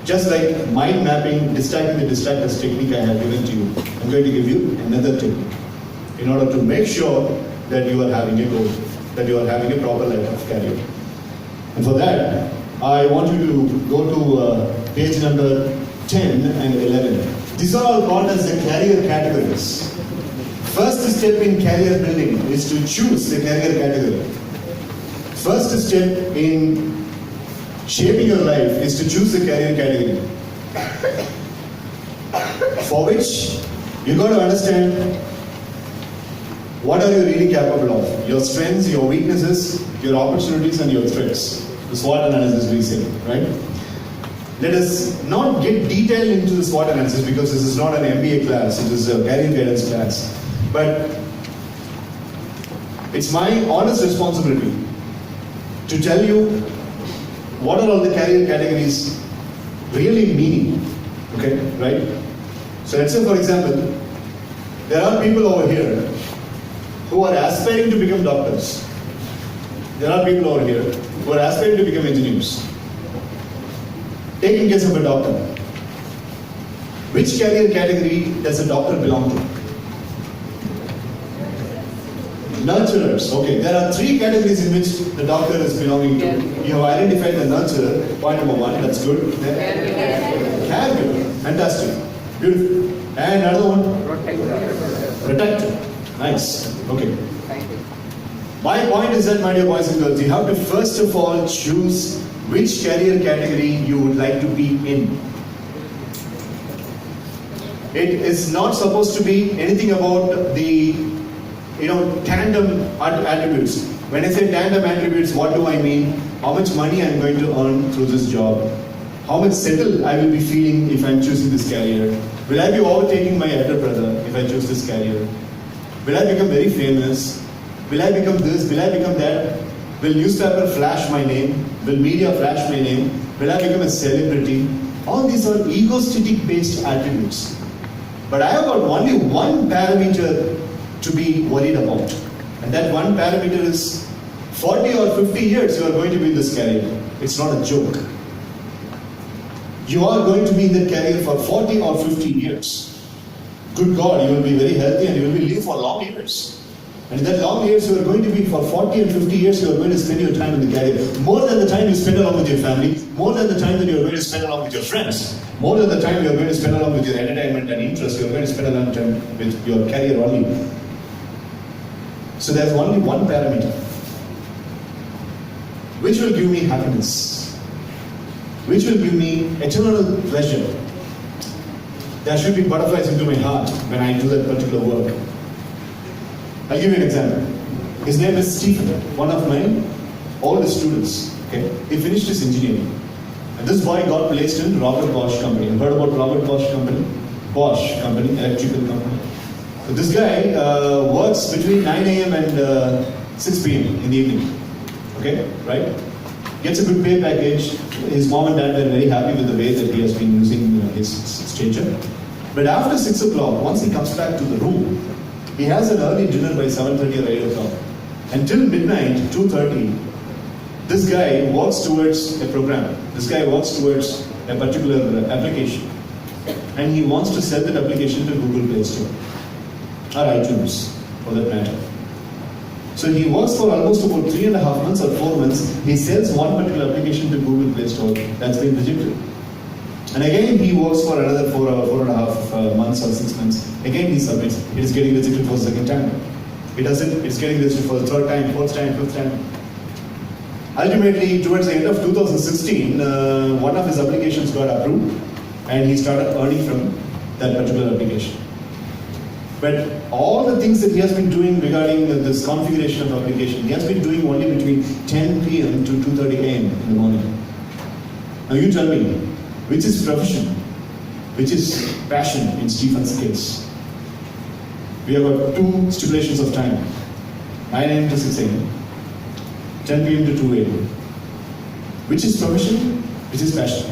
Just like mind mapping, distracting the distractors technique I have given to you, I'm going to give you another technique in order to make sure that you are having a goal, that you are having a proper life of career. And for that, I want you to go to page number 10 and 11. These are all called as the career categories. First step in career building is to choose the career category. First step in shaping your life is to choose the career category. For which you got to understand what are you really capable of. Your strengths, your weaknesses, your opportunities and your threats. The SWOT analysis we say, right? Let us not get detailed into the SWOT analysis because this is not an MBA class, it is a career guidance class. But it's my honest responsibility to tell you what are all the career categories really meaning, okay, right? So let's say for example, there are people over here who are aspiring to become doctors. There are people over here who are aspiring to become engineers. Take in case of a doctor. Which career category does a doctor belong to? Nurturers. Okay, there are three categories in which the doctor is belonging to. You have identified the nurturer, point number one, that's good. Caregiver. Fantastic. Beautiful. And another one? Protector. Nice. Okay. My point is that, my dear boys and girls, you have to first of all choose which career category you would like to be in. It is not supposed to be anything about the tandem attributes. When I say tandem attributes, what do I mean? How much money I'm going to earn through this job? How much settled I will be feeling if I'm choosing this career? Will I be overtaking my elder brother if I choose this career? Will I become very famous? Will I become this? Will I become that? Will newspaper flash my name? Will media flash my name? Will I become a celebrity? All these are egoistic based attributes. But I have got only one parameter to be worried about. And that one parameter is 40 or 50 years you are going to be in this career. It's not a joke. You are going to be in that career for 40 or 50 years. Good God, you will be very healthy and you will be living for long years. And in that long years you are going to be for 40 and 50 years you are going to spend your time in the career. More than the time you spend along with your family, more than the time that you are going to spend along with your friends, more than the time you are going to spend along with your entertainment and interest, you are going to spend a long time with your career only. So there's only one parameter, which will give me happiness, which will give me eternal pleasure. There should be butterflies into my heart when I do that particular work. I'll give you an example. His name is Stephen, one of my oldest students. Okay? He finished his engineering. And this boy got placed in Robert Bosch company. You heard about Robert Bosch company? Bosch company, electrical company. So this guy works between 9 a.m. and 6 p.m. in the evening. Okay, right? Gets a good pay package. His mom and dad were very happy with the way that he has been using his changer. But after 6 o'clock, once he comes back to the room, he has an early dinner by 7:30 or 8 o'clock. Until midnight, 2:30, this guy works towards a program. This guy works towards a particular application. And he wants to sell that application to Google Play Store. Or iTunes, for that matter. So he works for almost about 3.5 months or 4 months. He sells one particular application to Google Play Store. That's been rejected. And again he works for another 4.5 months or 6 months. Again he submits. It is getting rejected for the second time. It doesn't. It's getting rejected for the third time, fourth time, fifth time. Ultimately, towards the end of 2016, one of his applications got approved, and he started earning from that particular application. But all the things that he has been doing regarding this configuration of application, he has been doing only between 10 p.m. to 2:30 a.m. in the morning. Now you tell me, which is profession, which is passion in Stephen's case? We have got two stipulations of time, 9 a.m. to 6 a.m., 10 p.m. to 2 a.m. Which is profession, which is passion?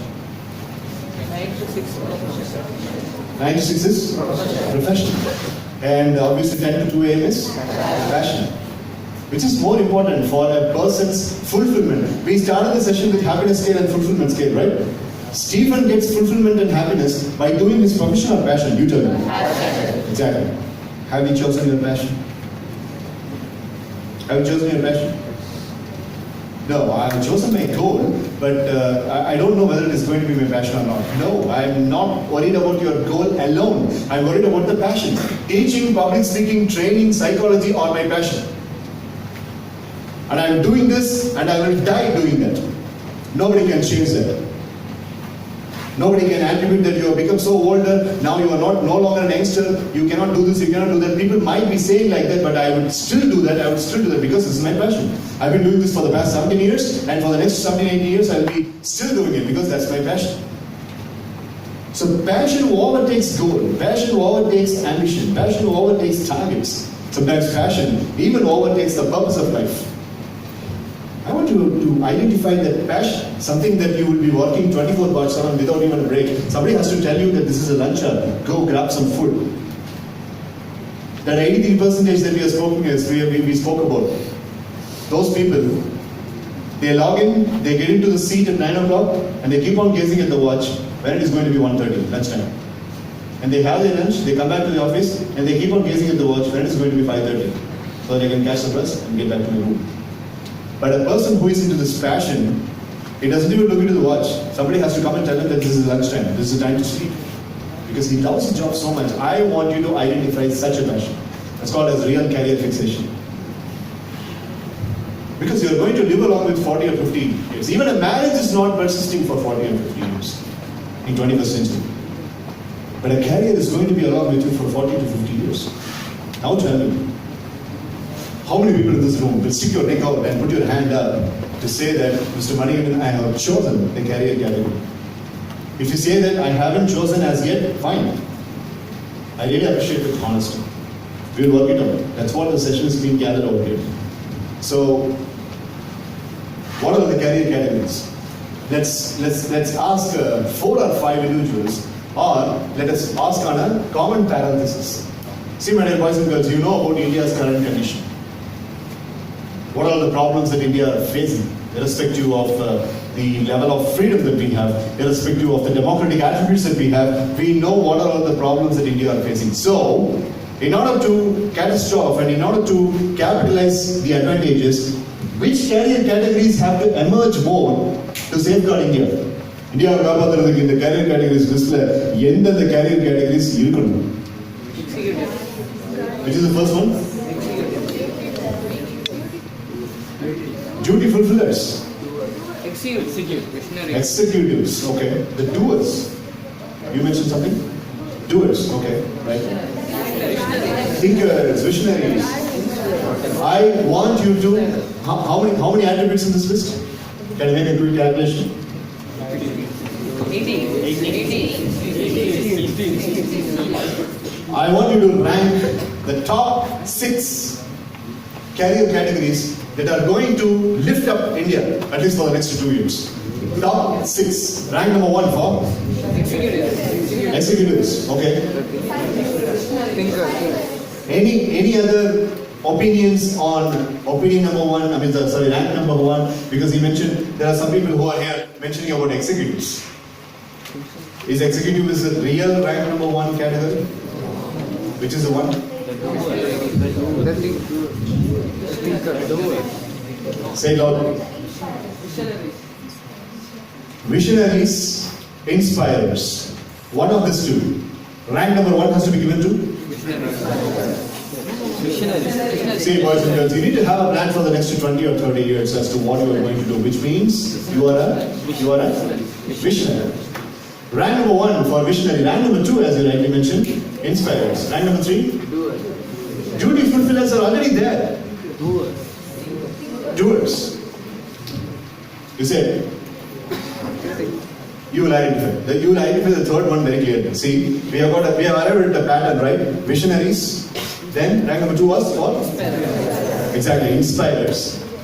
9 to 6 9 to 6 is profession. And obviously 10 to 2 a.m. is passion. Which is more important for a person's fulfillment? We started the session with happiness scale and fulfillment scale, right? Stephen gets fulfillment and happiness by doing his profession or passion. You tell me. Exactly. Have you chosen your passion? Have you chosen your passion? No, I have chosen my goal, but I don't know whether it is going to be my passion or not. No, I am not worried about your goal alone. I am worried about the passion. Teaching, public speaking, training, psychology are my passion. And I am doing this and I will die doing that. Nobody can change that. Nobody can attribute that you have become so older, now you are no longer an youngster, you cannot do this, you cannot do that. People might be saying like that, but I would still do that, because this is my passion. I've been doing this for the past 17 years, and for the next 17, 18 years, I'll be still doing it because that's my passion. So passion overtakes goal, passion overtakes ambition, passion overtakes targets. Sometimes passion even overtakes the purpose of life. I want you to identify that passion, something that you will be working 24/7 without even a break. Somebody has to tell you that this is a lunch hour, go grab some food. That 83% that we spoke about, those people, they log in, they get into the seat at 9 o'clock, and they keep on gazing at the watch when it is going to be 1:30, lunchtime. And they have their lunch, they come back to the office, and they keep on gazing at the watch when it is going to be 5:30, so they can catch the bus and get back to the room. But a person who is into this passion, he doesn't even look into the watch. Somebody has to come and tell him that this is lunchtime, this is the time to sleep. Because he loves his job so much. I want you to identify such a passion. That's called as real career fixation. Because you're going to live along with 40 or 50 years. Even a marriage is not persisting for 40 or 50 years in 21st century. But a career is going to be along with you for 40 to 50 years. Now tell me, how many people in this room will stick your neck out and put your hand up to say that, Mr. Manikandan, I have chosen the career category? If you say that I haven't chosen as yet, fine. I really appreciate the honesty. We'll work it out. That's what the session is being gathered out here. So, what are the career categories? Let's ask 4 or 5 individuals, or let us ask on a common parenthesis. See, my dear boys and girls, you know about India's current condition. What are the problems that India is facing, irrespective of the level of freedom that we have, irrespective of the democratic attributes that we have? We know what are all the problems that India are facing. So, in order to catastrophe and in order to capitalize the advantages, which career categories have to emerge more to safeguard India? India காப்பாத்துறதுக்கு இந்த career categories listல எந்தெந்த career categories இருக்கணும்? Which is the first one? Duty fulfillers. Executives, okay. The doers. You mentioned something? Doers, okay, right. Thinkers, visionaries. I want you to, how many attributes in this list? Can I make a quick calculation? 80. I want you to rank the top 6 career categories that are going to lift up India, at least for the next 2 years. Top 6. Rank number 1 for? Executives. Okay. Any other opinions on opinion number 1? Rank number 1. Because he mentioned there are some people who are here mentioning about executives. Is executive the real rank number 1 category? Which is the one? Say loud. Visionaries, inspirers. One of these 2. Rank number 1 has to be given to? Visionaries. See, boys and girls, you need to have a plan for the next 20 or 30 years as to what you are going to do, which means you are a visionary. Rank number 1 for visionary. Rank number 2, as you rightly mentioned, inspirers. Rank number 3? Duty fulfillers are already there. Doers. You said, you will identify. You will identify the third one very clearly. See, we have arrived at a pattern, right? Visionaries. Then rank number 2 was what? Exactly, inspirers.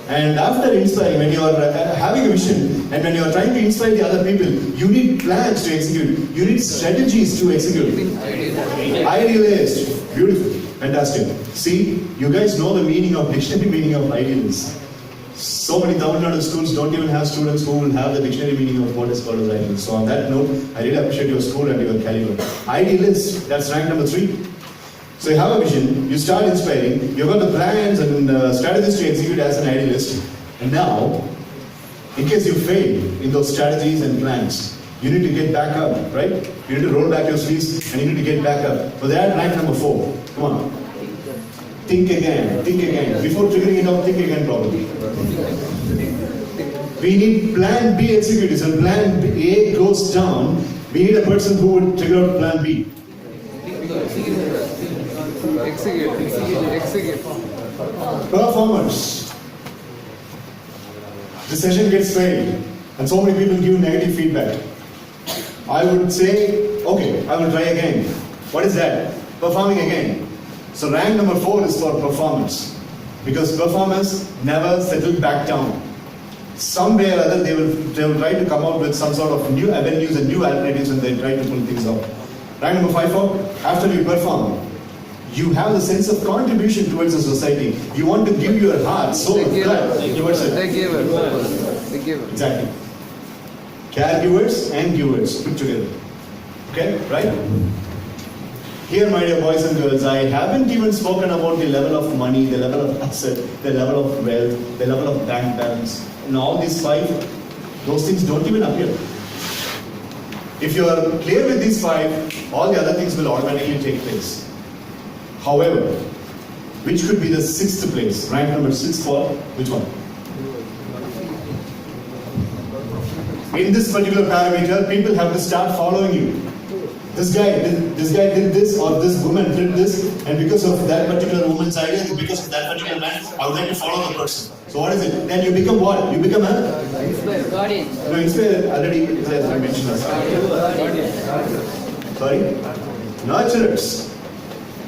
And after inspiring, when you are having a vision and when you are trying to inspire the other people, you need plans to execute. You need strategies to execute. Idealist. Beautiful. Fantastic. See, you guys know the dictionary meaning of idealist. So many Tamil Nadu schools don't even have students who will have the dictionary meaning of what is called as ideal. So on that note, I really appreciate your school and your caliber. Idealist, that's rank number 3. So you have a vision, you start inspiring, you've got the plans and strategies to execute as an idealist, and now, in case you fail in those strategies and plans, you need to get back up, right? You need to roll back your sleeves and you need to get back up. So they're at rank number 4. Come on. Think again, think again. Before triggering it out, think again probably. We need plan B executives. When plan A goes down, we need a person who would trigger out plan B. Execute. Performers. The session gets failed and so many people give negative feedback. I would say, okay, I will try again. What is that? Performing again. So rank number 4 is for performance. Because performance never settled back down. Somewhere or other they will try to come out with some sort of new avenues and new alternatives and they try to pull things out. Rank number 5 for after you perform, you have the sense of contribution towards the society. You want to give your heart, soul, blood towards it. They give it. Exactly. Caregivers and givers put together. Okay, right? Here, my dear boys and girls, I haven't even spoken about the level of money, the level of asset, the level of wealth, the level of bank balance. In all these 5, those things don't even appear. If you are clear with these 5, all the other things will automatically take place. However, which could be the 6th place? Rank number 6 for which one? In this particular parameter, people have to start following you. This guy did this, or this woman did this, and because of that particular woman's idea, because of that particular man, I would like to follow the person. So what is it? Then you become what? You become a Guardian. No, inspire already I mentioned. Sorry? Nurturers.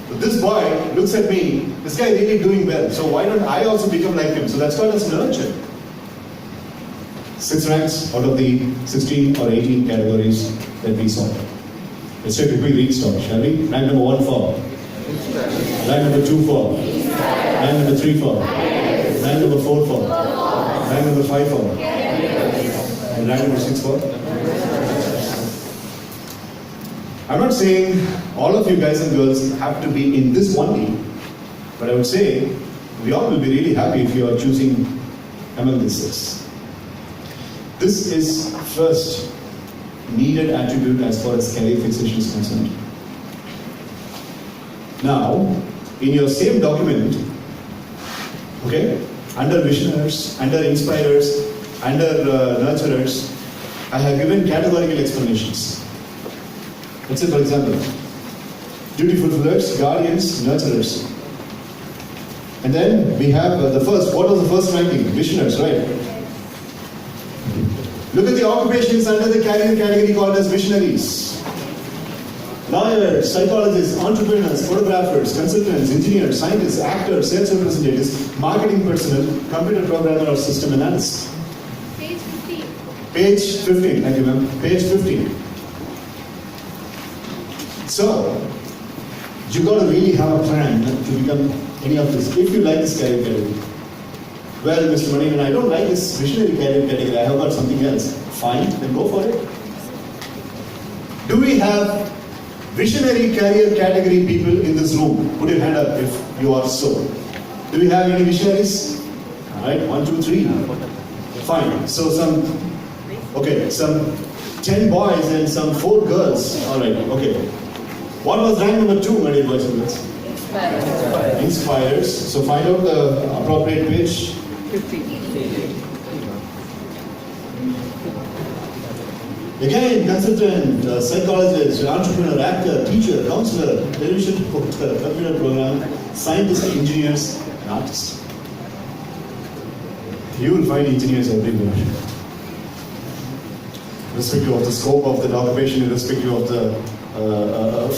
So this boy looks at me, this guy really doing well, so why don't I also become like him? So that's called as nurture. 6 ranks out of the 16 or 18 categories that we saw. Let's take a quick restart, shall we? Rank number 1 for. Rank number 2 for. Rank number 3 for. Rank number 4 for. Rank number 5 for. And rank number 6 for. I'm not saying all of you guys and girls have to be in this one team, but I would say we all will be really happy if you are choosing among these 6. This is first needed attribute as far as career fixation is concerned. Now, in your same document, okay, under visionaries, under inspirers, under nurturers, I have given categorical explanations. Let's say, for example, duty fulfillers, guardians, nurturers. And then we have the first, what was the first ranking? Visionaries, right? Look at the occupations under the career category called as visionaries. Lawyers, psychologists, entrepreneurs, photographers, consultants, engineers, scientists, actors, sales representatives, marketing personnel, computer programmer or system analyst. Page 15. Page 15, thank you ma'am. Page 15. So, you got to really have a plan to become any of this. If you like this career category. Well, Mr. Manikandan, I don't like this visionary career category. I have got something else. Fine, then go for it. Do we have visionary career category people in this room? Put your hand up if you are so. Do we have any visionaries? Alright, 1, 2, 3. Fine. So some 10 boys and some 4 girls. Alright, okay. What was rank number 2, my dear boys and girls? Inspirers. So find out the appropriate page. 50. Again, consultant, psychologist, entrepreneur, actor, teacher, counselor, television reporter, computer programmer, scientist, engineers, and artists. You will find engineers everywhere. Irrespective of the scope of the occupation, irrespective of the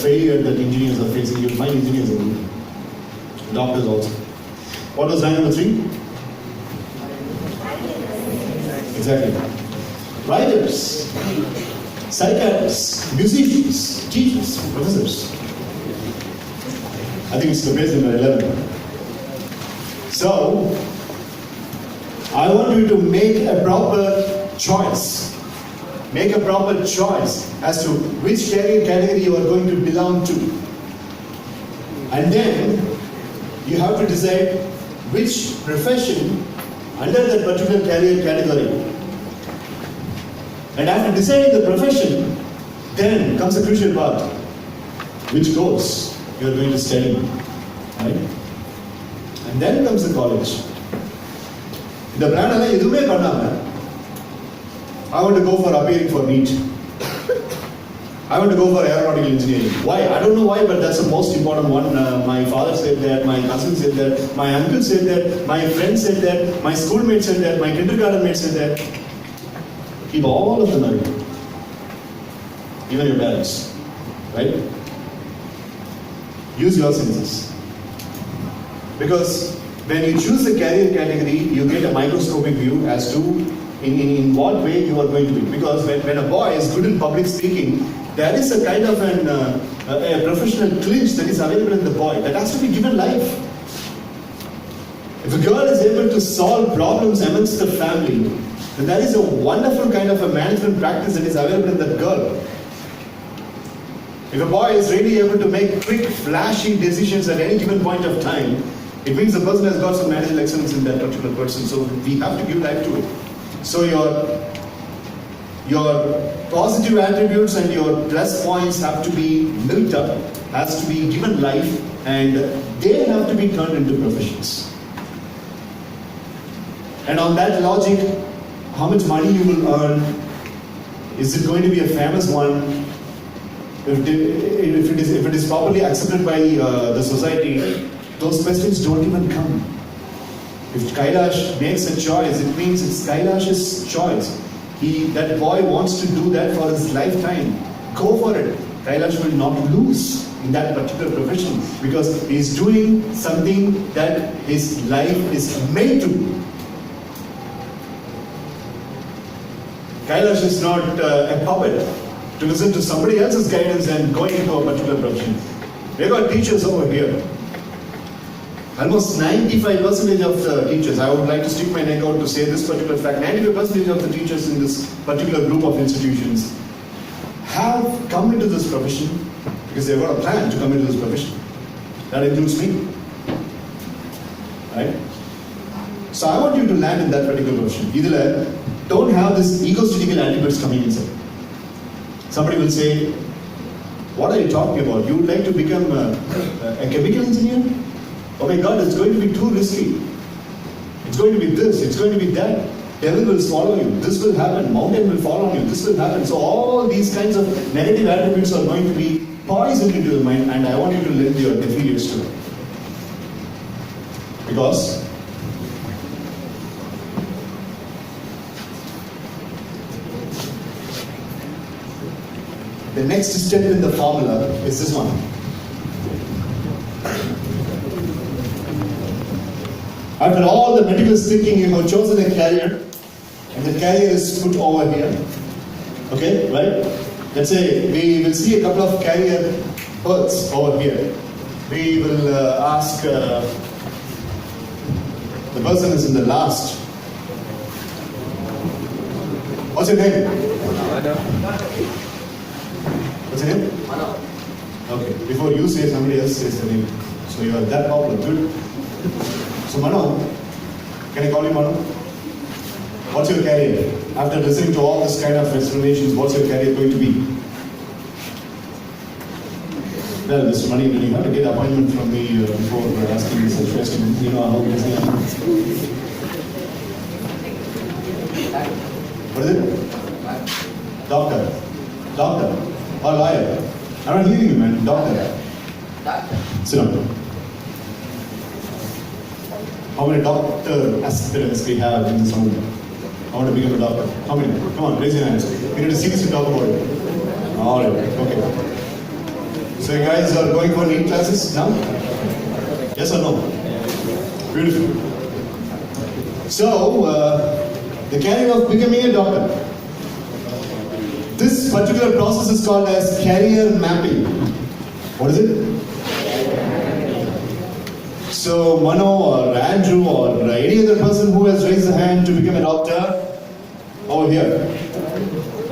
failure that engineers are facing, you will find engineers everywhere. Doctors also. What was rank number 3? Exactly. Writers, psychiatrists, musicians, teachers, professors. I think it's the page number 11. So, I want you to make a proper choice. Make a proper choice as to which career category you are going to belong to. And then you have to decide which profession under that particular career category. And after deciding the profession, then comes the crucial part. Which course you are going to study. Right? And then comes the college. The plan alla edume pannama. I want to go for appearing for NEET. I want to go for aeronautical engineering. Why? I don't know why, but that's the most important one. My father said that, my cousin said that, my uncle said that, my friend said that, my schoolmate said that, my kindergarten mate said that. Keep all of them away. Even your parents. Right? Use your senses. Because when you choose the career category, you get a microscopic view as to in what way you are going to be. Because when a boy is good in public speaking, there is a kind of a professional clinch that is available in the boy that has to be given life. If a girl is able to solve problems amongst the family, then there is a wonderful kind of a management practice that is available in that girl. If a boy is really able to make quick, flashy decisions at any given point of time, it means the person has got some managerial excellence in that particular person. So we have to give life to it. So your positive attributes and your plus points have to be milked up, has to be given life, and they have to be turned into professions. And on that logic, how much money you will earn, is it going to be a famous one? If it is properly accepted by the society, those questions don't even come. If Kailash makes a choice, it means it's Kailash's choice. That boy wants to do that for his lifetime. Go for it. Kailash will not lose in that particular profession because he is doing something that his life is made to do. Kailash is not a puppet to listen to somebody else's guidance and going into a particular profession. We got teachers over here. Almost 95% of the teachers, I would like to stick my neck out to say this particular fact, 95% of the teachers in this particular group of institutions have come into this profession because they've got a plan to come into this profession. That includes me. Right? So I want you to land in that particular profession. Either don't have this egotistical attributes coming inside. Somebody will say, what are you talking about? You would like to become a chemical engineer? Oh my God, it's going to be too risky. It's going to be this, it's going to be that. Devil will swallow you, this will happen, mountain will fall on you, this will happen. So all these kinds of negative attributes are going to be poisoned into your mind, and I want you to lend your affiliates to it. Because the next step in the formula is this one. After all the meticulous thinking, you have chosen a career, and the career is put over here. Okay, right? Let's say we will see a couple of career paths over here. We will ask, the person is in the last. What's your name? What's your name? Okay, before you say, somebody else says the name. So you are that popular, good. So Mano, can I call you Mano? What's your career? After listening to all this kind of explanations, what's your career going to be? Well, Mr. Mani, you have to get appointment from me before asking me such questions. You know how busy I am. What is it? Doctor. Doctor. Or lawyer. I'm not hearing you, man. Doctor. Sit down. How many doctor aspirants we have in this room? I want to become a doctor. How many? Come on, raise your hands. We need to seriously talk about it. All right, okay. So you guys are going for NEET classes now? Yes or no? Beautiful. So, the career of becoming a doctor. This particular process is called as career mapping. What is it? So Mano or Andrew or any other person who has raised a hand to become a doctor, over here,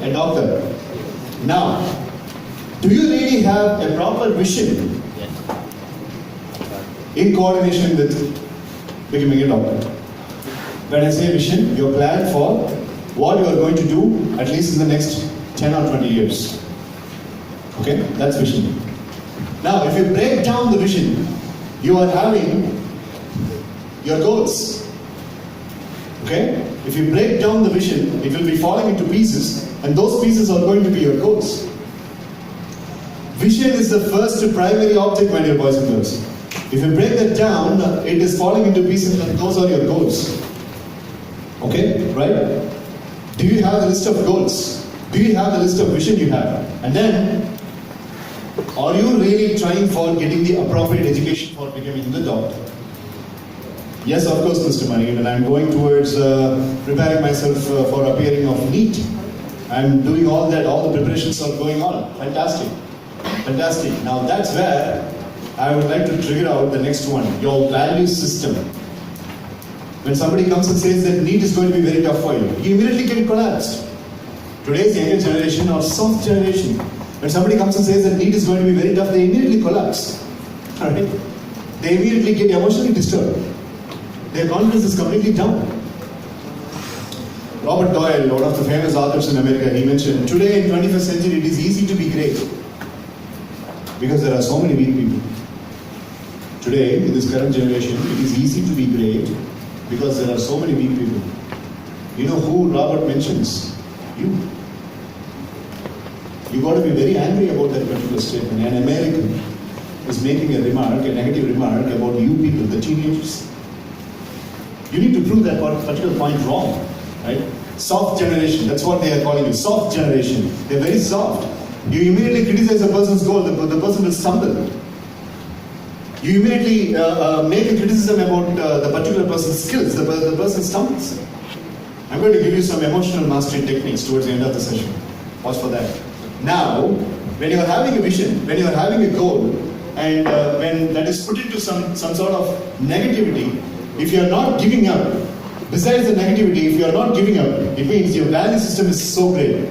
a doctor. Now, do you really have a proper vision in coordination with becoming a doctor? When I say vision, your plan for what you are going to do at least in the next 10 or 20 years. Okay, that's vision. Now, if you break down the vision, you are having your goals. Okay? If you break down the vision, it will be falling into pieces, and those pieces are going to be your goals. Vision is the first primary object, my dear boys and girls. If you break that down, it is falling into pieces, and those are your goals. Okay? Right? Do you have a list of goals? Do you have the list of vision you have? And then, are you really trying for getting the appropriate education for becoming the doctor? Yes, of course, Mr. Manikandan. I'm going towards preparing myself for appearing of NEET. I'm doing all that, all the preparations are going on. Fantastic. Fantastic. Now that's where I would like to trigger out the next one, your value system. When somebody comes and says that NEET is going to be very tough for you, you immediately get collapsed. Today's younger generation or soft generation, when somebody comes and says that NEET is going to be very tough, they immediately collapse. Alright? They immediately get emotionally disturbed. Their confidence is completely down. Robert Doyle, one of the famous authors in America, he mentioned, today in 21st century it is easy to be great because there are so many weak people. Today, in this current generation, it is easy to be great because there are so many weak people. You know who Robert mentions? You. You got to be very angry about that particular statement. An American is making a remark, a negative remark about you people, the teenagers. You need to prove that particular point wrong, right? Soft generation, that's what they are calling you, soft generation. They're very soft. You immediately criticize a person's goal, the person will stumble. You immediately make a criticism about the particular person's skills, the person stumbles. I'm going to give you some emotional mastery techniques towards the end of the session. Watch for that. Now, when you are having a vision, when you are having a goal, and when that is put into some sort of negativity, if you are not giving up, besides the negativity, if you are not giving up, it means your value system is so great.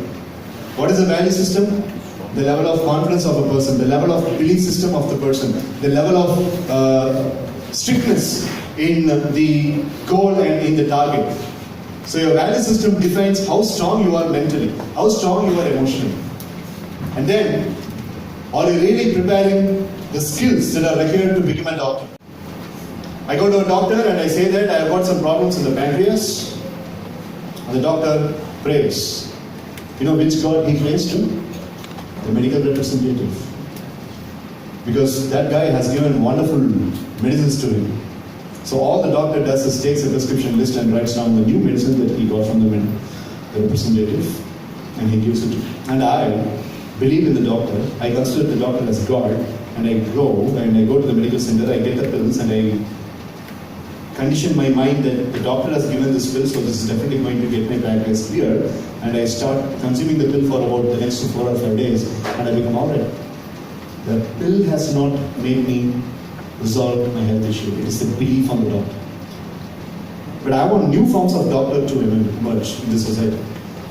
What is the value system? The level of confidence of a person, the level of belief system of the person, the level of strictness in the goal and in the target. So your value system defines how strong you are mentally, how strong you are emotionally. And then, are you really preparing the skills that are required to become a doctor? I go to a doctor and I say that I have got some problems in the pancreas. And the doctor prays. You know which God he prays to? The medical representative. Because that guy has given wonderful medicines to him. So all the doctor does is takes a prescription list and writes down the new medicine that he got from the representative, and he gives it to him. And I believe in the doctor. I consider the doctor as God, and I go to the medical center, I get the pills, and I condition my mind that the doctor has given this pill, so this is definitely going to get my pancreas clear, and I start consuming the pill for about the next 4 or 5 days, and I become alright. The pill has not made me resolve my health issue. It is the belief on the doctor. But I want new forms of doctor to emerge in this society.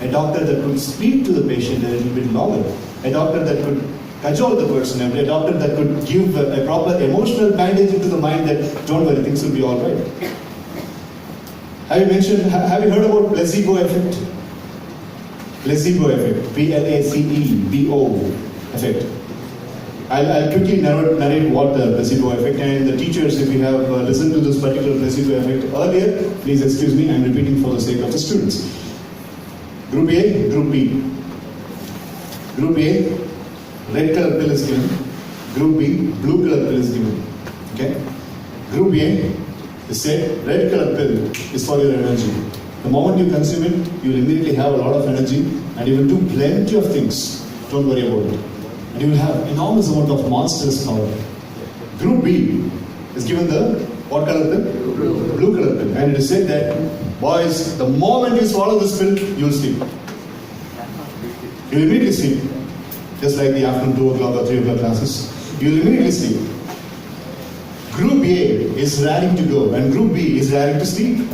A doctor that could speak to the patient a little bit longer. A doctor that could cajole the person. A doctor that could give a proper emotional bandage into the mind that don't worry, things will be all right. Have you heard about placebo effect? Placebo effect. Placebo effect. I'll quickly narrate what the placebo effect, and the teachers, if you have listened to this particular placebo effect earlier, please excuse me, I'm repeating for the sake of the students. Group A, Group B. Group A, red color pill is given. Group B, blue color pill is given. Okay? Group A is said, red color pill is for your energy. The moment you consume it, you will immediately have a lot of energy and you will do plenty of things. Don't worry about it. And you will have enormous amount of monstrous power. Group B is given the what color pill? Blue color pill. And it is said that, boys, the moment you swallow this pill, you will sleep. You will immediately sleep. Just like the afternoon 2 o'clock or 3 o'clock classes. You will immediately sleep. Group A is raring to go and Group B is raring to sleep.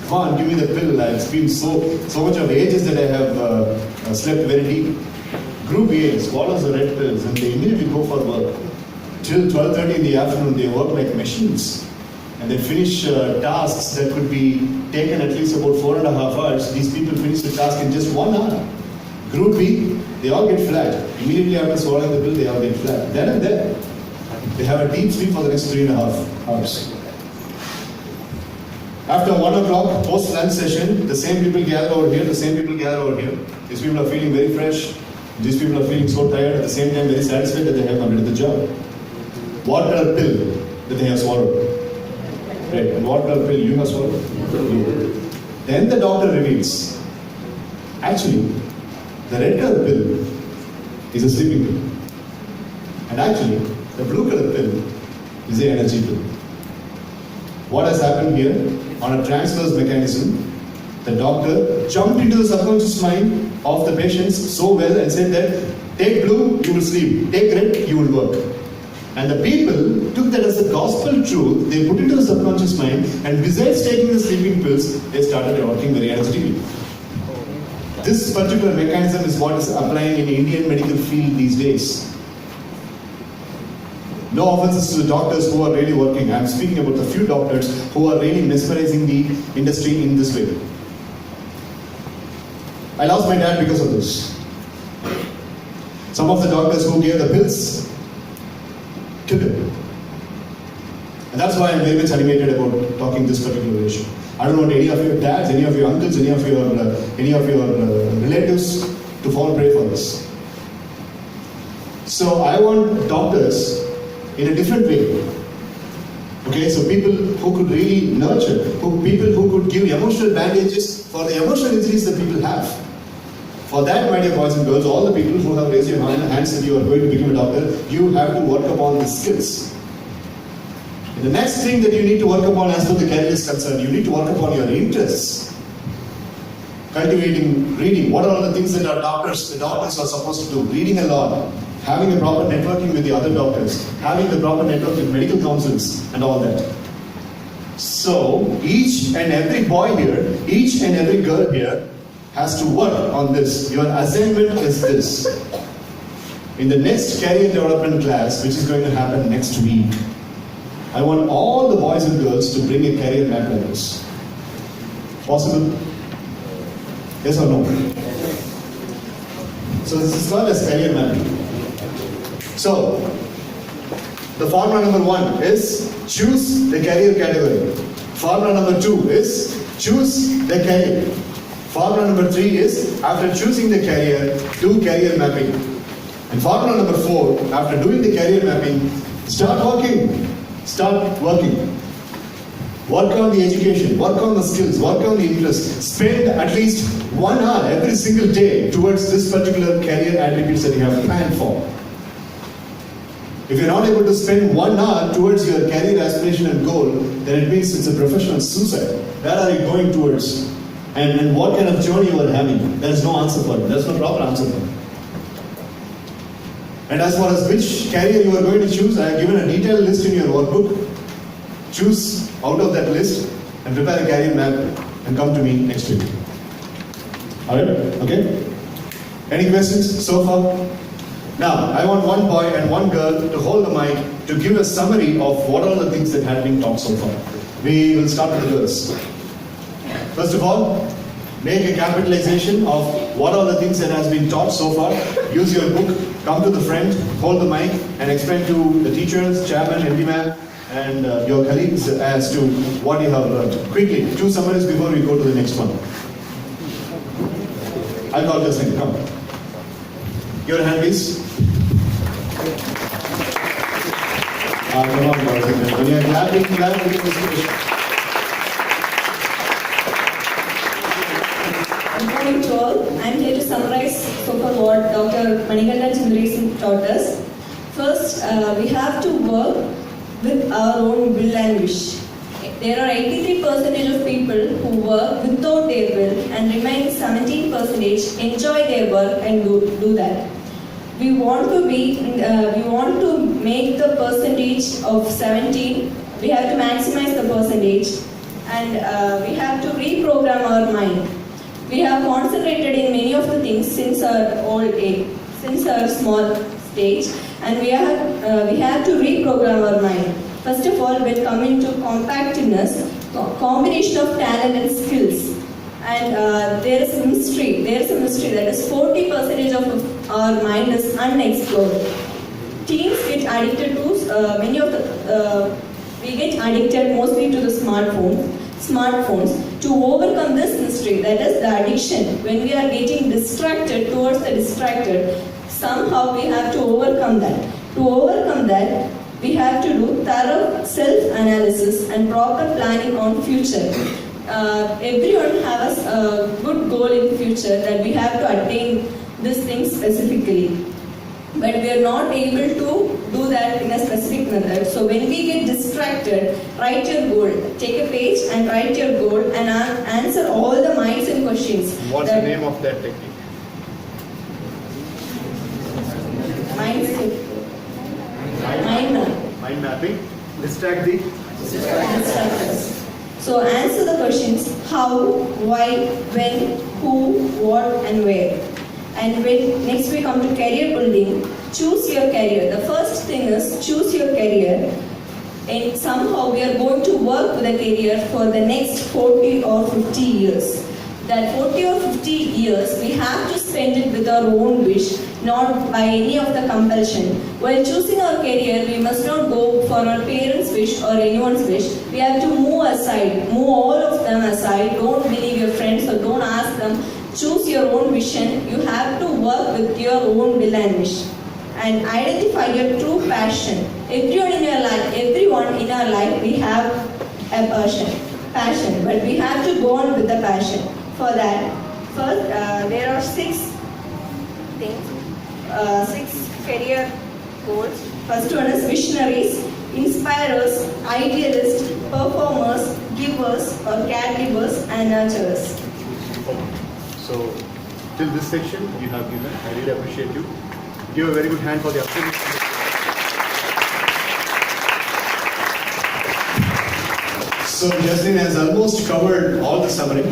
Come on, give me the pill. It's been so much of ages that I have slept very deep. Group A swallows the red pills and they immediately go for work. Till 12:30 in the afternoon, they work like machines. And they finish tasks that could be taken at least about 4.5 hours. These people finish the task in just 1 hour. Group B, they all get flat. Immediately after swallowing the pill, they all get flat. Then and there, they have a deep sleep for the next 3.5 hours. After 1 o'clock, post-lunch session, the same people gather over here, the same people gather over here. These people are feeling very fresh. These people are feeling so tired, at the same time very satisfied that they have completed the job. What color pill that they have swallowed? Right. And what color pill you have swallowed? Blue. Then the doctor reveals, actually, the red color pill is a sleeping pill. And actually, the blue color pill is the energy pill. What has happened here? On a transverse mechanism, the doctor jumped into the subconscious mind of the patients so well and said that, take blue, you will sleep. Take red, you will work. And the people took that as the gospel truth, they put it into the subconscious mind, and besides taking the sleeping pills, they started working very energetically. This particular mechanism is what is applying in the Indian medical field these days. No offenses to the doctors who are really working. I am speaking about the few doctors who are really mesmerizing the industry in this way. I lost my dad because of this. Some of the doctors who gave the pills killed him. And that's why I'm very much animated about talking this particular issue. I don't want any of your dads, any of your uncles, any of your relatives to fall prey for this. So I want doctors in a different way. Okay, so people who could really nurture, people who could give emotional bandages for the emotional injuries that people have. For that, my dear boys and girls, all the people who have raised your hands that you are going to become a doctor, you have to work upon the skills. And the next thing that you need to work upon as far as the career is concerned, you need to work upon your interests. Cultivating reading. What are all the things that the doctors are supposed to do? Reading a lot. Having a proper networking with the other doctors, having the proper network with medical councils and all that. So, each and every boy here, each and every girl here has to work on this. Your assignment is this. In the next career development class, which is going to happen next week, I want all the boys and girls to bring a career map like this. Possible? Yes or no? So this is called as career mapping. So, the formula number 1 is choose the career category. Formula number 2 is choose the career. Formula number 3 is after choosing the career, do career mapping. And formula number 4, after doing the career mapping, start working. Start working. Work on the education, work on the skills, work on the interest. Spend at least 1 hour every single day towards this particular career attributes that you have planned for. If you're not able to spend 1 hour towards your career aspiration and goal, then it means it's a professional suicide. Where are you going towards? And what kind of journey you are having? There is no answer for it. There's no proper answer for it. And as far as which career you are going to choose, I have given a detailed list in your workbook. Choose out of that list and prepare a career map and come to me next week. Alright? Okay? Any questions so far? Now, I want one boy and one girl to hold the mic to give a summary of what are the things that have been taught so far. We will start with the girls. First of all, make a capitalization of what are the things that has been taught so far. Use your book, come to the front, hold the mic and explain to the teachers, chairman, MD man and your colleagues as to what you have learned. Quickly, 2 summaries before we go to the next one. I'll call this thing, come. Your hand please. Come on, boys and girls. When you are clapping, clap with the inspiration. Good morning to all. I am here to summarize so far what Dr. Manikandan Sundaresan taught us. First, we have to work with our own will and wish. There are 83% of people who work without their will and remaining 17% enjoy their work and do that. We want to make the percentage of 17 We have to maximize the percentage, and we have to reprogram our mind. We have concentrated in many of the things since our old age, since our small stage, and we have to reprogram our mind. First of all, when coming to compactness, combination of talent and skills, and there is a mystery. There is a mystery that is 40% of our mind is unexplored. Teens get addicted to many of the. We get addicted mostly to the smartphones. To overcome this mystery, that is the addiction, when we are getting distracted towards the distracted, somehow we have to overcome that. To overcome that, we have to do thorough self-analysis and proper planning on future. Everyone has a good goal in future that we have to attain this thing specifically. But we are not able to do that in a specific method. So when we get distracted, write your goal. Take a page and write your goal and answer all the minds and questions. What's the name of that technique? Mind mapping. Distract the distractors. So answer the questions how, why, when, who, what and where. And when next we come to career building, choose your career. The first thing is choose your career. And somehow we are going to work with a career for the next 40 or 50 years. That 40 or 50 years, we have to spend it with our own wish, not by any of the compulsion. While choosing our career, we must not go for our parents' wish or anyone's wish. We have to move aside, move all of them aside. Don't believe your friends or don't ask them. Choose your own vision. You have to work with your own will and wish. And identify your true passion. Everyone in our life, we have a passion, but we have to go on with the passion. For that, first, there are 6 things, 6 career goals. First one is visionaries, inspirers, idealists, performers, givers or caregivers and nurturers. So, till this section you have given, I really appreciate you. Give a very good hand for the observation. So Jasmine has almost covered all the summary.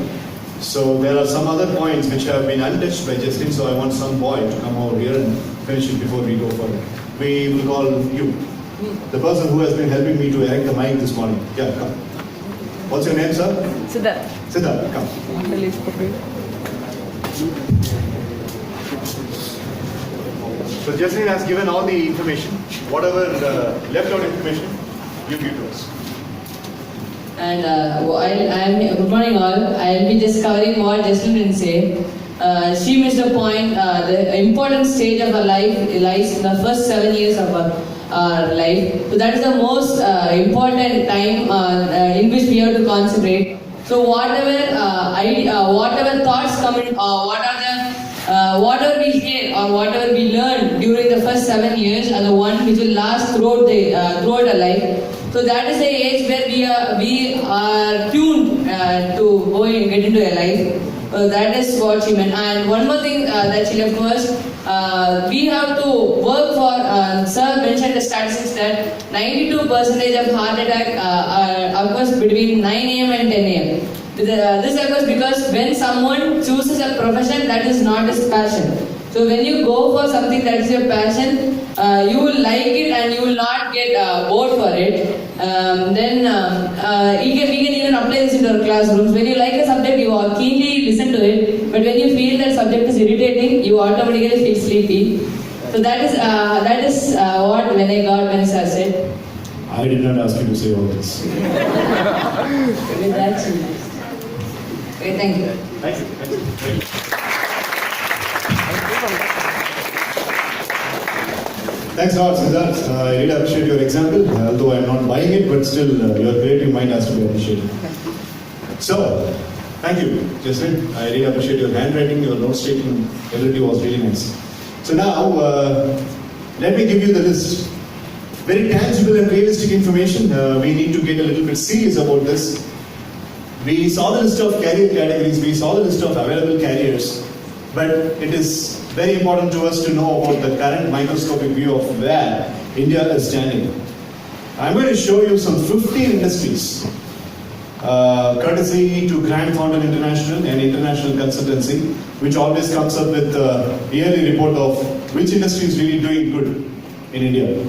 So there are some other points which have been untouched by Jasmine, so I want some boy to come over here and finish it before we go further. We will call you. The person who has been helping me to erect the mic this morning. Yeah, come. What's your name, sir? Siddharth. Siddharth, come. So Jasmine has given all the information. Whatever left out information, you give to us. And good morning all. I'll be just covering what Jasmine didn't say. She missed a point. The important stage of her life lies in the first 7 years of our life. So that is the most important time in which we have to concentrate. So whatever thoughts come in, whatever we hear or whatever we learn during the first 7 years are the one which will last throughout our life. So that is the age where we are tuned to get into a life. That is what she meant. And one more thing that she left was, we have to work for, sir mentioned the statistics that 92% of heart attack occurs between 9 a.m. and 10 a.m. This occurs because when someone chooses a profession that is not his passion. So when you go for something that is your passion, you will like it and you will not get bored for it. We can even apply this in our classrooms. When you like a subject, you keenly listen to it. But when you feel that subject is irritating, you automatically feel sleepy. So that is what when I got when sir said. I did not ask you to say all this. That's nice. Okay, thank you. Thank you. Thank you. Thanks a lot, Siddharth. I really appreciate your example, although I am not buying it, but still your creative mind has to be appreciated. So, thank you, Jasmine. I really appreciate your handwriting, your note-taking ability was really nice. So now, let me give you the list. Very tangible and realistic information. We need to get a little bit serious about this. We saw the list of career categories, we saw the list of available careers, but it is very important to us to know about the current microscopic view of where India is standing. I'm going to show you some 15 industries, courtesy to Grant Thornton International, an international consultancy, which always comes up with a yearly report of which industry is really doing good in India.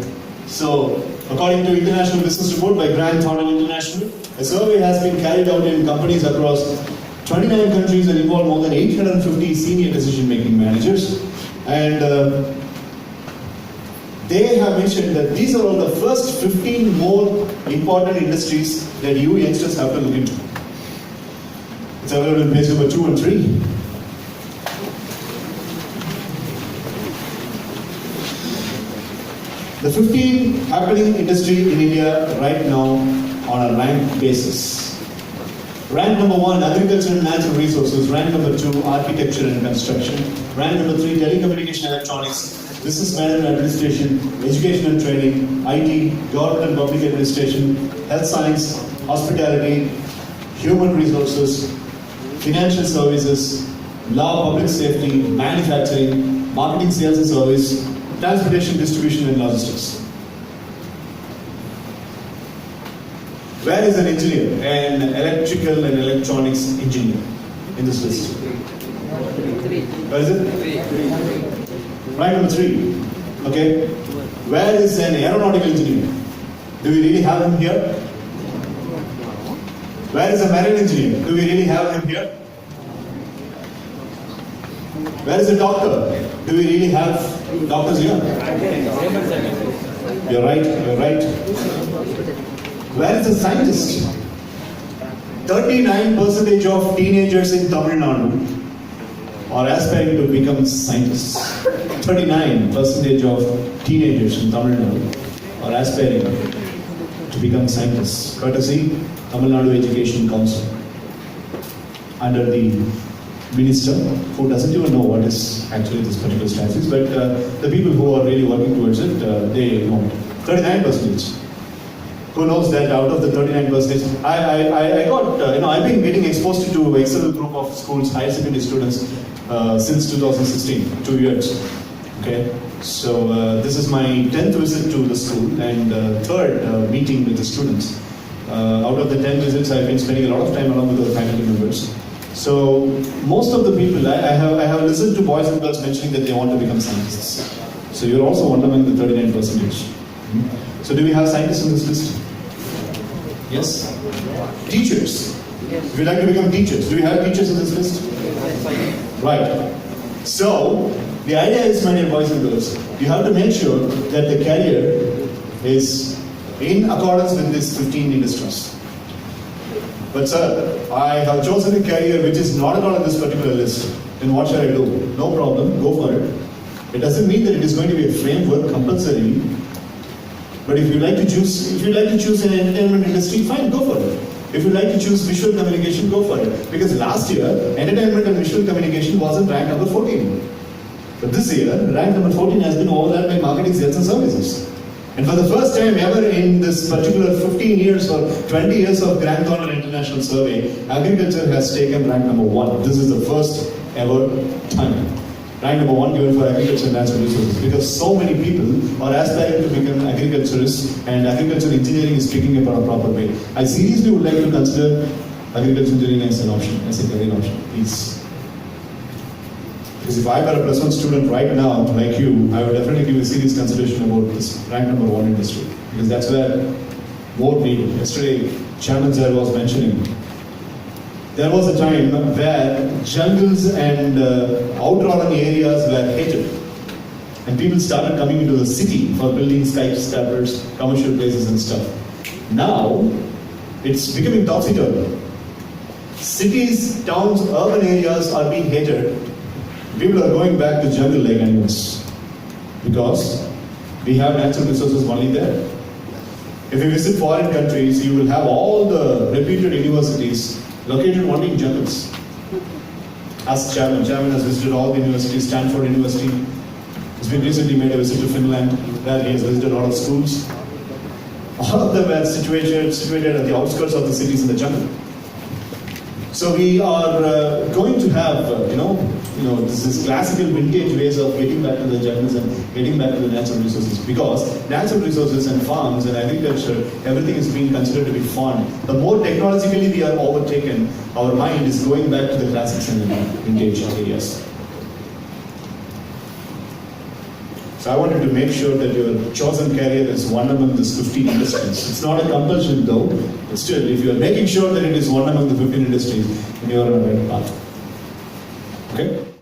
So, according to International Business Report by Grant Thornton International, a survey has been carried out in companies across 29 countries and involved more than 850 senior decision-making managers. And they have mentioned that these are all the first 15 more important industries that you youngsters have to look into. It's available in page number 2 and 3. The 15 happening industry in India right now on a rank basis. Rank number 1, agriculture and natural resources. Rank number 2, architecture and construction. Rank number 3, telecommunication and electronics. Business management and administration, education and training, IT, government and public administration, health science, hospitality, human resources, financial services, law, public safety, manufacturing, marketing, sales and service, transportation, distribution and logistics. Where is an engineer? An electrical and electronics engineer in this list. Where is it? Right, number 3. Okay. Where is an aeronautical engineer? Do we really have him here? Where is a marine engineer? Do we really have him here? Where is a doctor? Do we really have doctors here? You're right, you're right. Where is a scientist? 39% of teenagers in Tamil Nadu are aspiring to become scientists. 39% of teenagers in Tamil Nadu are aspiring to become scientists. Courtesy Tamil Nadu Education Council, under the minister, who doesn't even know what is actually this particular status, but the people who are really working towards it, they know. 39%. Who knows that out of the 39%, I got, I've been getting exposed to excellent group of schools, higher secondary students, since 2016, 2 years. Okay, so this is my 10th visit to the school and 3rd meeting with the students. Out of the 10 visits, I've been spending a lot of time along with the faculty members. So most of the people, I have listened to boys and girls mentioning that they want to become scientists. So you're also one among the 39%. So do we have scientists in this list? Yes? Teachers. If you'd like to become teachers, do we have teachers in this list? Right. So, the idea is, my dear boys and girls, you have to make sure that the career is in accordance with these 15 industries. But sir, I have chosen a career which is not at all in this particular list. Then what shall I do? No problem, go for it. It doesn't mean that it is going to be a framework compulsory. But if you like to choose an entertainment industry, fine, go for it. If you like to choose visual communication, go for it. Because last year, entertainment and visual communication wasn't ranked number 14. But this year, rank number 14 has been overlapped by marketing, sales and services. And for the first time ever in this particular 15 years or 20 years of Grant Thornton International Survey, agriculture has taken rank number 1. This is the first ever time. Rank number 1 given for agriculture and natural resources, because so many people are aspiring to become agriculturists and agricultural engineering is picking up on a proper way. I seriously would like to consider agricultural engineering as an option, as a career option, please. Because if I were a +1 student right now, like you, I would definitely give a serious consideration about this rank number 1 industry, because that's where more needed. Yesterday, Chairman Sir was mentioning, there was a time where jungles and outrunning areas were hated. And people started coming into the city for building skyscrapers, commercial places and stuff. Now, it's becoming topsy-turvy. Cities, towns, urban areas are being hated. People are going back to jungle like animals. Because we have natural resources only there. If you visit foreign countries, you will have all the reputed universities located only in jungles. Ask Chairman. Chairman has visited all the universities. Stanford University. He's been recently made a visit to Finland, where he has visited a lot of schools. All of them are situated at the outskirts of the cities in the jungle. So we are going to have, this is classical vintage ways of getting back to the journalism, getting back to the natural resources. Because natural resources and farms and agriculture, everything is being considered to be fond. The more technologically we are overtaken, our mind is going back to the classics and the vintage areas. So I wanted to make sure that your chosen career is one among these 15 industries. It's not a compulsion though, but still, if you are making sure that it is one among the 15 industries, then you are on the right path. Okay?